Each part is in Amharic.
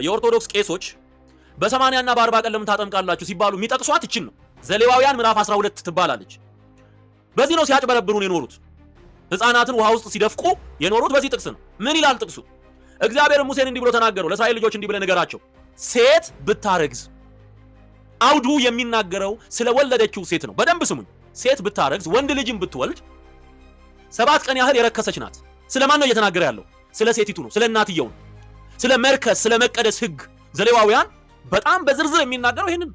የኦርቶዶክስ ቄሶች በ80 እና በ40 ቀን ለምን ታጠምቃላችሁ ሲባሉ የሚጠቅሷት እችን ነው። ዘሌዋውያን ምዕራፍ 12 ትባላለች። በዚህ ነው ሲያጭበረብሩን የኖሩት። ሕፃናትን ውሃ ውስጥ ሲደፍቁ የኖሩት በዚህ ጥቅስ ነው። ምን ይላል ጥቅሱ? እግዚአብሔር ሙሴን እንዲህ ብሎ ተናገረው፣ ለእስራኤል ልጆች እንዲህ ብለህ ንገራቸው፣ ሴት ብታረግዝ። አውዱ የሚናገረው ስለ ወለደችው ሴት ነው። በደንብ ስሙኝ። ሴት ብታረግዝ ወንድ ልጅም ብትወልድ 7 ቀን ያህል የረከሰች ናት። ስለማን ነው እየተናገረ ያለው? ስለ ሴቲቱ ነው፣ ስለ እናትየው ነው። ስለ መርከስ፣ ስለ መቀደስ ህግ ዘሌዋውያን በጣም በዝርዝር የሚናገረው ይሄንን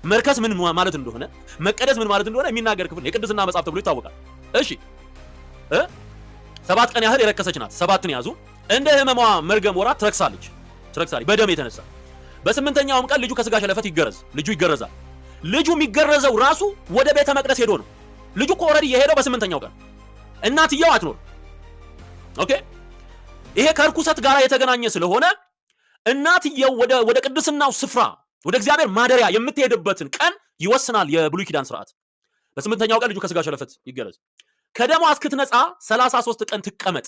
መርከስ ምን ማለት እንደሆነ፣ መቀደስ ምን ማለት እንደሆነ የሚናገር ክፍል የቅድስና መጽሐፍ ተብሎ ይታወቃል። እሺ 7 ቀን ያህል የረከሰች ናት። 7ን ያዙ። እንደ ህመሟ መርገም ወራት ትረክሳለች በደም የተነሳ። በ8ኛውም ቀን ልጁ ከስጋ ሸለፈት ይገረዝ። ልጁ ይገረዛል። ልጁ የሚገረዘው ራሱ ወደ ቤተ መቅደስ ሄዶ ነው። ልጁ እኮ ኦልሬዲ የሄደው በ8ኛው ቀን። እናትየው አትኖር። ኦኬ ይሄ ከርኩሰት ጋር የተገናኘ ስለሆነ እናትየው ወደ ቅድስናው ስፍራ ወደ እግዚአብሔር ማደሪያ የምትሄድበትን ቀን ይወስናል የብሉይ ኪዳን ስርዓት። በ8ኛው ቀን ልጁ ከስጋ ሸለፈት ይገረዝ። ከደሟ እስክትነጻ 33 ቀን ትቀመጥ።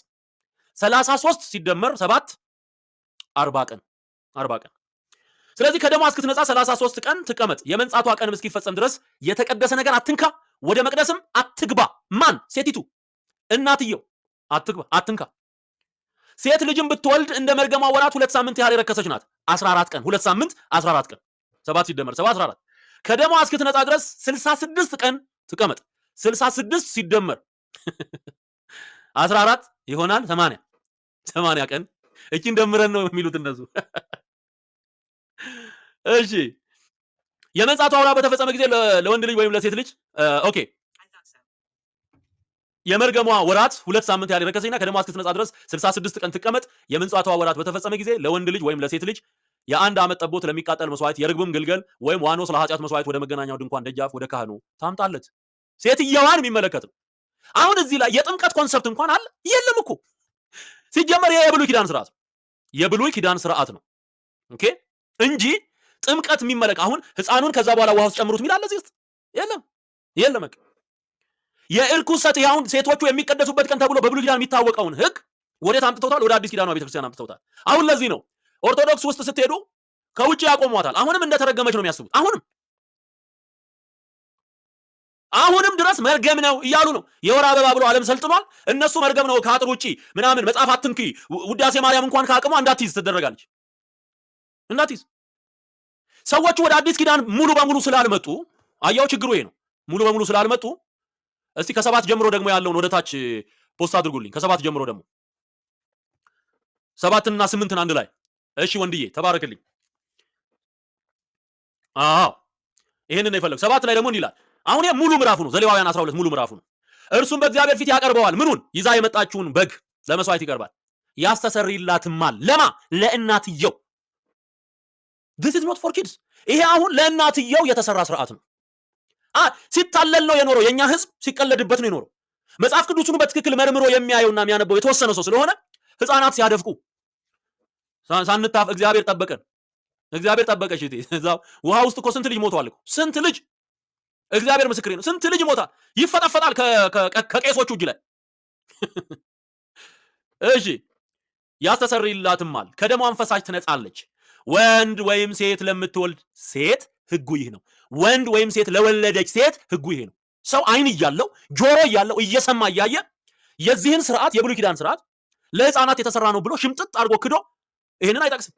33 ሲደመር 7 40 ቀን 40 ቀን። ስለዚህ ከደሟ እስክትነጻ 33 ቀን ትቀመጥ። የመንጻቷ ቀንም እስኪፈጸም ድረስ የተቀደሰ ነገር አትንካ፣ ወደ መቅደስም አትግባ። ማን? ሴቲቱ እናትየው አትንካ። ሴት ልጅም ብትወልድ እንደ መርገሟ ወራት 2 ሳምንት ያህል የረከሰች ናት። 14 ቀን 2 ሳምንት 14 ቀን 7 ሲደመር 7 14። ከደሟ እስክትነጻ ድረስ 66 ቀን ትቀመጥ። 66 ሲደመር 14 ይሆናል 80 ቀን። እቺን ደምረን ነው የሚሉት እነሱ። እሺ የመንጻቷ ወራት በተፈጸመ ጊዜ ለወንድ ልጅ ወይም ለሴት ልጅ ኦኬ የመርገሟ ወራት 2 ሳምንት ያህል የረከሰችና ከደሟ እስክትነጻ ድረስ 66 ቀን ትቀመጥ። የመንጻቷ ወራት በተፈጸመ ጊዜ ለወንድ ልጅ ወይም ለሴት ልጅ የ1 ዓመት ጠቦት ለሚቃጠል መስዋዕት፣ የርግብም ግልገል ወይም ዋኖስ ለኃጢአት መስዋዕት ወደ መገናኛው ድንኳን ደጃፍ ወደ ካህኑ ታምጣለት። ሴትየዋን የሚመለከት ነው። አሁን እዚህ ላይ የጥምቀት ኮንሰፕት እንኳን አለ የለም እኮ። ሲጀመር የብሉይ ኪዳን ስርዓት ነው። የብሉይ ኪዳን ስርዓት ነው ኦኬ እንጂ ጥምቀት የሚመለክ አሁን ህፃኑን ከዛ በኋላ ውሃ ውስጥ ጨምሩት የሚላል እዚህ ውስጥ የለም። የእርኩሰት አሁን ሴቶቹ የሚቀደሱበት ቀን ተብሎ በብሉይ ኪዳን የሚታወቀውን ህግ ወዴት አምጥተውታል? ወደ አዲስ ኪዳኗ ቤተክርስቲያን አምጥተውታል። አሁን ለዚህ ነው ኦርቶዶክስ ውስጥ ስትሄዱ ከውጭ ያቆሟታል። አሁንም እንደተረገመች ነው የሚያስቡት። አሁንም ድረስ መርገም ነው እያሉ ነው። የወር አበባ ብሎ ዓለም ሰልጥኗል። እነሱ መርገም ነው ከአጥር ውጪ ምናምን መጽሐፍ አትንኪ፣ ውዳሴ ማርያም እንኳን ከአቅሟ እንዳትይዝ ትደረጋለች። እንዳትይዝ ሰዎቹ ወደ አዲስ ኪዳን ሙሉ በሙሉ ስላልመጡ አያው ችግሩ ይሄ ነው። ሙሉ በሙሉ ስላልመጡ እስቲ ከ7 ጀምሮ ደግሞ ያለውን ወደ ታች ፖስት አድርጉልኝ። ከ7 ጀምሮ ደግሞ 7 እና 8 አንድ ላይ እሺ ወንድዬ ተባረክልኝ። አዎ ይሄንን ነው የፈለገው። 7 ላይ ደግሞ እንዲህ ይላል። አሁን ሙሉ ምዕራፉ ነው። ዘሌዋውያን 12 ሙሉ ምዕራፉ ነው። እርሱም በእግዚአብሔር ፊት ያቀርበዋል። ምኑን? ይዛ የመጣችውን በግ ለመስዋዕት ይቀርባል። ያስተሰርይላትማል። ለማ? ለእናትየው። this is not for kids። ይሄ አሁን ለእናትየው የተሰራ ስርዓት ነው። ሲታለል ነው የኖረው። የኛ ህዝብ ሲቀለድበት ነው የኖረው። መጽሐፍ ቅዱስኑ በትክክል መርምሮ የሚያየውና የሚያነበው የተወሰነ ሰው ስለሆነ ህፃናት ሲያደፍቁ ሳንታፍ እግዚአብሔር ጠበቀን። እግዚአብሔር ጠበቀሽ እቴ። እዛው ውሃ ውስጥ እኮ ስንት ልጅ ሞቷል እኮ። ስንት ልጅ እግዚአብሔር ምስክሬ ነው። ስንት ልጅ ሞታል፣ ይፈጠፈጣል ከቄሶቹ እጅ ላይ። እሺ ያስተሰርይላትማል፣ ከደሟም ፈሳሽ ትነጻለች። ወንድ ወይም ሴት ለምትወልድ ሴት ህጉ ይህ ነው። ወንድ ወይም ሴት ለወለደች ሴት ህጉ ይሄ ነው። ሰው አይን እያለው ጆሮ እያለው እየሰማ እያየ የዚህን ስርዓት የብሉይ ኪዳን ስርዓት ለህፃናት የተሰራ ነው ብሎ ሽምጥጥ አድርጎ ክዶ ይሄንን አይጠቅስም።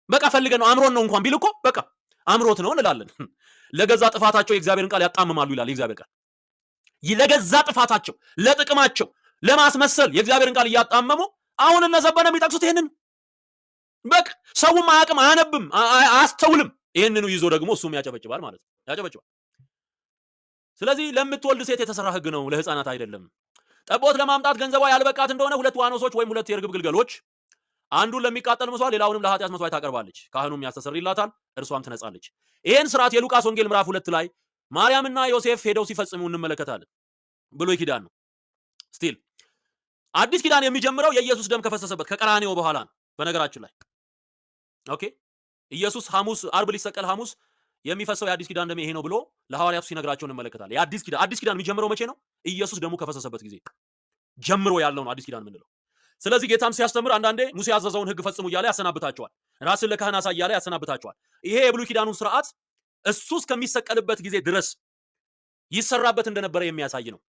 በቃ ፈልገን ነው አምሮን ነው እንኳን ቢል እኮ በቃ አምሮት ነው እንላለን። ለገዛ ጥፋታቸው የእግዚአብሔርን ቃል ያጣምማሉ ይላል የእግዚአብሔር ቃል። ለገዛ ጥፋታቸው፣ ለጥቅማቸው፣ ለማስመሰል የእግዚአብሔርን ቃል እያጣመሙ አሁን እነዘበነ የሚጠቅሱት ይሄንን በቃ ሰውም አያውቅም፣ አያነብም፣ አያስተውልም። ይሄንኑ ይዞ ደግሞ እሱም ያጨበጭባል ማለት ነው። ያጨበጭባል። ስለዚህ ለምትወልድ ሴት የተሰራ ህግ ነው፣ ለህፃናት አይደለም። ጠቦት ለማምጣት ገንዘቧ ያልበቃት እንደሆነ 2 ዋኖሶች ወይም 2 የርግብ ግልገሎች፣ አንዱን ለሚቃጠል መስዋዕት ሌላውንም ለኃጢአት መስዋዕት ታቀርባለች። ካህኑም ያስተሰርይላታል፣ እርሷም ትነጻለች። ይሄን ስርዓት የሉቃስ ወንጌል ምዕራፍ 2 ላይ ማርያምና ዮሴፍ ሄደው ሲፈጽሙ እንመለከታለን። ብሉይ ኪዳን ነው። ስቲል አዲስ ኪዳን የሚጀምረው የኢየሱስ ደም ከፈሰሰበት ከቀራንዮ በኋላ ነው። በነገራችን ላይ ኦኬ ኢየሱስ አርብ ሊሰቀል ሐሙስ የሚፈሰው የአዲስ ኪዳን ደም ይሄ ነው ብሎ ለሐዋርያቱ ሲነግራቸው እንመለከታለን። አዲስ ኪዳን የሚጀምረው መቼ ነው? ኢየሱስ ደሙ ከፈሰሰበት ጊዜ ጀምሮ ያለው ነው አዲስ ኪዳን የምንለው። ስለዚህ ጌታም ሲያስተምር አንዳንዴ ሙሴ ያዘዘውን ሕግ ፈጽሙ እያለ ያሰናብታቸዋል። ራስን ለካህን አሳይ እያለ ያሰናብታቸዋል። ይሄ የብሉይ ኪዳኑን ስርዓት እሱ እስከሚሰቀልበት ጊዜ ድረስ ይሰራበት እንደነበረ የሚያሳይ ነው።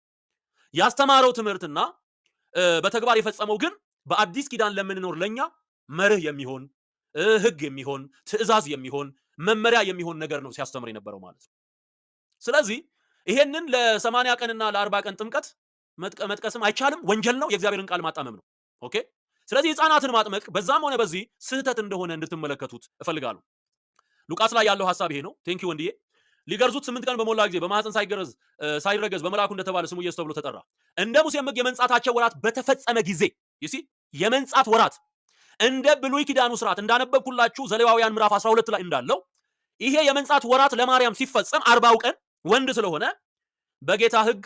ያስተማረው ትምህርትና በተግባር የፈጸመው ግን በአዲስ ኪዳን ለምንኖር ለኛ መርህ የሚሆን ሕግ የሚሆን ትእዛዝ የሚሆን መመሪያ የሚሆን ነገር ነው ሲያስተምር የነበረው ማለት ነው። ስለዚህ ይሄንን ለ80 ቀንና ለ40 ቀን ጥምቀት መጥቀስም አይቻልም፣ ወንጀል ነው፣ የእግዚአብሔርን ቃል ማጣመም ነው። ኦኬ። ስለዚህ ህፃናትን ማጥመቅ በዛም ሆነ በዚህ ስህተት እንደሆነ እንድትመለከቱት እፈልጋለሁ። ሉቃስ ላይ ያለው ሐሳብ ይሄ ነው። ቴንክ ዩ ወንድዬ። ሊገርዙት 8 ቀን በሞላ ጊዜ በማህፀን ሳይረገዝ በመልአኩ እንደተባለ ስሙ ኢየሱስ ተብሎ ተጠራ። እንደ ሙሴም ሕግ የመንጻታቸው ወራት በተፈጸመ ጊዜ ይሲ የመንጻት ወራት እንደ ብሉይ ኪዳኑ ስርዓት እንዳነበብኩላችሁ ዘሌዋውያን ምዕራፍ 12 ላይ እንዳለው ይሄ የመንጻት ወራት ለማርያም ሲፈጸም 40ው ቀን ወንድ ስለሆነ በጌታ ሕግ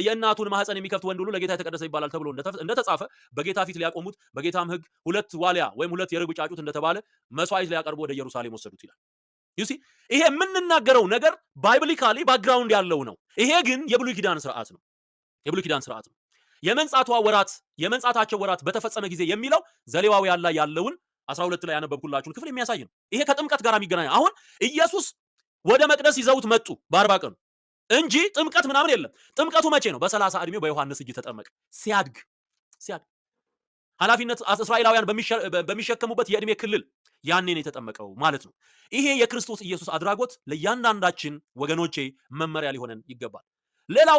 የእናቱን ማህፀን የሚከፍት ወንድ ሁሉ ለጌታ የተቀደሰ ይባላል ተብሎ እንደተጻፈ በጌታ ፊት ሊያቆሙት በጌታም ሕግ 2 ዋሊያ ወይም 2 የርግብ ጫጩት እንደተባለ መስዋዕት ሊያቀርቡ ወደ ኢየሩሳሌም ወሰዱት ይላል። ዩሲ ይሄ የምንናገረው ነገር ባይብሊካሊ ባክግራውንድ ያለው ነው። ይሄ ግን የብሉይ ኪዳን ስርዓት ነው። የብሉይ ኪዳን ስርዓት ነው። የመንጻታቸው ወራት በተፈጸመ ጊዜ የሚለው ዘሌዋውያን ላይ ያለውን 12 ላይ ያነበብኩላችሁን ክፍል የሚያሳይ ነው። ይሄ ከጥምቀት ጋር የሚገናኝ አሁን ኢየሱስ ወደ መቅደስ ይዘውት መጡ በ40 ቀኑ እንጂ ጥምቀት ምናምን የለም። ጥምቀቱ መቼ ነው? በ30 ዕድሜው በዮሐንስ እጅ ተጠመቀ። ሲያድግ ኃላፊነት እስራኤላውያን በሚሸከሙበት የዕድሜ ክልል ያኔ ነው የተጠመቀው ማለት ነው። ይሄ የክርስቶስ ኢየሱስ አድራጎት ለእያንዳንዳችን ወገኖቼ መመሪያ ሊሆነን ይገባል። ሌላው